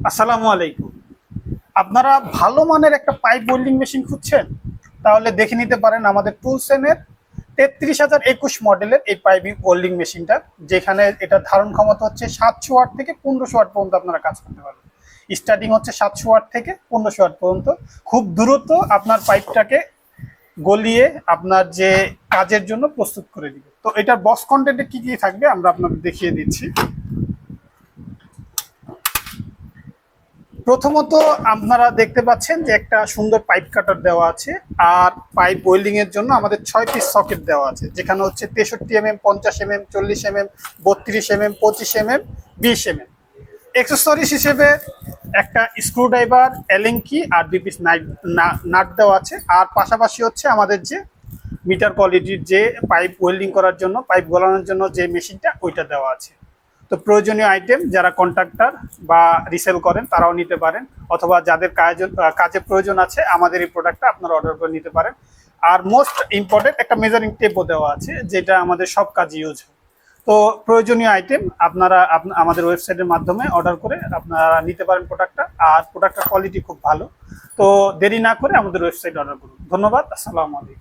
আসসালামু আলাইকুম। আপনারা ভালো মানের একটা পাইপ ওয়েল্ডিং মেশিন খুঁজছেন? তাহলে দেখে নিতে পারেন আমাদের টুলসেনের ৩৩০২১ মডেলের এই পাইপ ওয়েল্ডিং মেশিনটা, যেখানে এটা ধারণ ক্ষমতা হচ্ছে ৭০০ ওয়াট থেকে ১৫০০ ওয়াট পর্যন্ত আপনারা কাজ করতে পারবেন। স্টার্টিং হচ্ছে ৭০০ ওয়াট থেকে ১৫০০ ওয়াট পর্যন্ত। খুব দ্রুত আপনার পাইপটাকে গলিয়ে আপনার যে কাজের জন্য প্রস্তুত করে দিবে। তো এটার বক্স কন্টেন্টে কি কি থাকবে আমরা আপনাদের দেখিয়ে দিচ্ছি। প্রথমত আপনারা দেখতে পাচ্ছেন যে একটা সুন্দর পাইপ কাটার দেওয়া আছে, আর পাইপ ওয়েল্ডিং এর জন্য আমাদের ৬ পিস সকেট দেওয়া আছে, যেখানে হচ্ছে ৬৩ mm, ৫০ mm, ৪০ mm, ৩২ mm, ২৫ mm, ২০ mm। Accessories হিসেবে একটা স্ক্রুড্রাইভার, অ্যালেন কি আর ২ পিস নাট দেওয়া আছে। আর পাশাপাশি হচ্ছে আমাদের যে মিটার কোয়ালিটির যে পাইপ ওয়েল্ডিং করার জন্য, পাইপ গলানোর জন্য যে মেশিনটা, ওইটা দেওয়া আছে। তো প্রয়োজনীয় আইটেম যারা কন্ট্রাক্টর বা রিসেল করেন তারাও নিতে পারেন, অথবা যাদের কাজে প্রয়োজন আছে আমাদের এই প্রোডাক্টটা আপনারা অর্ডার করে নিতে পারেন। আর মোস্ট ইম্পর্টেন্ট একটা মেজারিং টেপও দেওয়া আছে, যেটা আমাদের সব কাজে ইউজ হয়। তো প্রয়োজনীয় আইটেম আপনারা আমাদের ওয়েবসাইটের মাধ্যমে অর্ডার করে আপনারা নিতে পারেন প্রোডাক্টটা। আর প্রোডাক্টের কোয়ালিটি খুব ভালো। তো দেরি না করে আমাদের ওয়েবসাইট অর্ডার করুন। ধন্যবাদ। আসসালামু আলাইকুম।